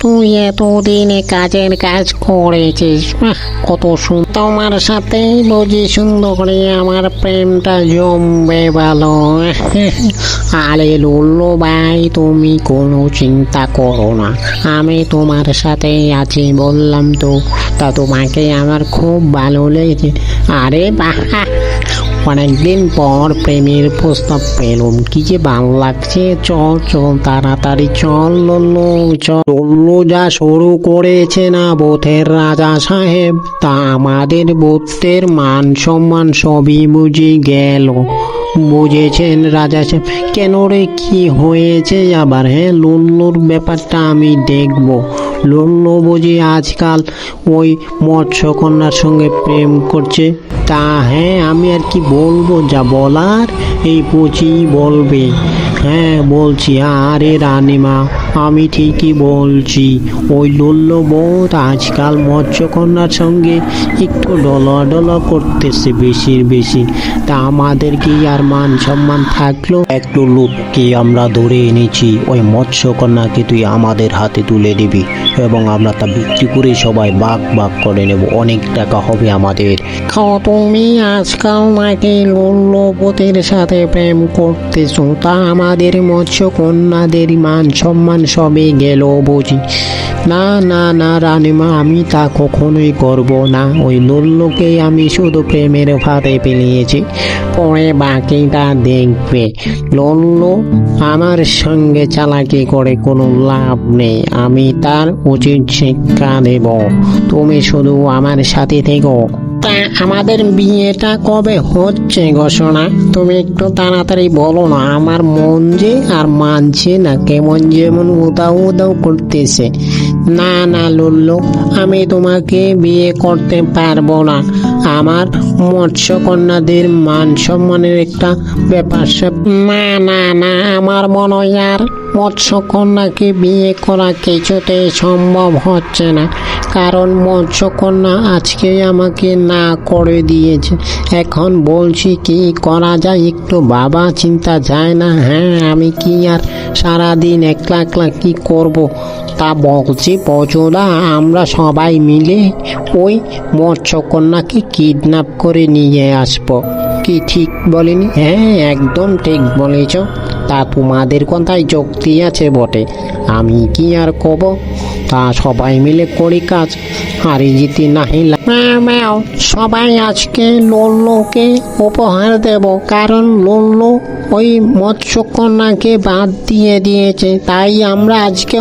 তুই এতদিনে কাজের কাজ করেছিস, কত সুন্দর। তোমার সাথে বুঝি সুন্দর করে আমার প্রেমটা জমবে ভালো। আরে লুল্লু ভাই, তুমি কোনো চিন্তা করো না, আমি তোমার সাথে আছি বললাম তো। তা তোমাকে আমার খুব ভালো লেগেছে। আরে বাহ, অনেকদিন পর প্রেমের প্রস্তাব পেলুম, কি যে ভালো লাগছে। চল চল তাড়াতাড়ি চল লল্লু, চল। লল্লু যা শুরু করেছে না বোধের রাজা সাহেব, তা আমাদের বোধের মান সম্মান সবই বুঝে গেল। বুঝেছেন রাজা সাহেব? কেন রে, কি হয়েছে আবার? হ্যাঁ, লল্লুর ব্যাপারটা আমি দেখব। লল্লু বুঝি আজকাল ওই মৎস্যকন্যার সঙ্গে প্রেম করছে? তা হ্যাঁ, আমি আর কি বলবো, যা বলার এই বুঝি বলবে। হ্যাঁ বলছি, আরে রানীমা, আমি ঠিকই বলছি। ওই লল্লু বোধ আজকাল মৎস্যকন্যার সঙ্গে একটু ডলা করতেছে বেশির বেশি। তা আমাদের কি আর মান সম্মান থাকলো? একটু লোককে আমরা ধরে এনেছি, ওই মৎস্যকন্যাকে তুই আমাদের হাতে তুলে দিবি এবং আমরা তা বিক্রি করে সবাই ভাগ ভাগ করে নেব, অনেক টাকা হবে আমাদের। তুমি আজকাল নাকি লল্লুপতির সাথে প্রেম করতেছো, তা আমাদের মৎস্যকন্যাদের মান সম্মান সবে গেল বুঝি? না না না রানীমা, আমি তা কখনোই করব না। ওই লল্লুকে আমি শুধু প্রেমের ফাঁদে পেলিয়েছি, পরে বাকিটা দেখবে। লল্লু আমার সঙ্গে চালাকি করে কোনো লাভ নেই, আমি তার উচিত শিক্ষা দেব। তুমি শুধু আমার সাথে থেকো। তা আমাদের বিয়েটা কবে হচ্ছে ঘোষণা? তুমি একটু তাড়াতাড়ি বলো না, আমার মন যে আর মানছে না, কেমন যেমন উদাও উদাও করতেছে। না না লল্লু, আমি তোমাকে বিয়ে করতে পারবো না। আমার মৎস্যকন্যাদের মান সম্মানের একটা ব্যাপার। না না না, আমার মনে হয় আর মৎস্যকন্যাকে বিয়ে করা কিছুতেই সম্ভব হচ্ছে না, কারণ মৎস্যকন্যা আজকে আমাকে না করে দিয়েছে। এখন বলছি কি করা যায়, একটু বাবা চিন্তা যায় না? হ্যাঁ, আমি কি আর সারাদিন একলা একলা কি করব? তা বলছি পচুদা, আমরা সবাই মিলে ওই মৎস্যকন্যাকে কিডন্যাপ করে নিয়ে আসবো। কি ঠিক বলিনি? হ্যাঁ, একদম ঠিক বলেছ। তা তোমাদের কথায় যুক্তি আছে বটে, আমি কি আর কব। তা সবাই মিলে করি কাজ, হারি জিতি নাহি। সবাই আজকে লল্লুকে উপহার দেব, কারণ লল্লু ওই মৎস্যকন্যাকে বাদ দিয়ে দিয়েছে, তাই আমরা আজকে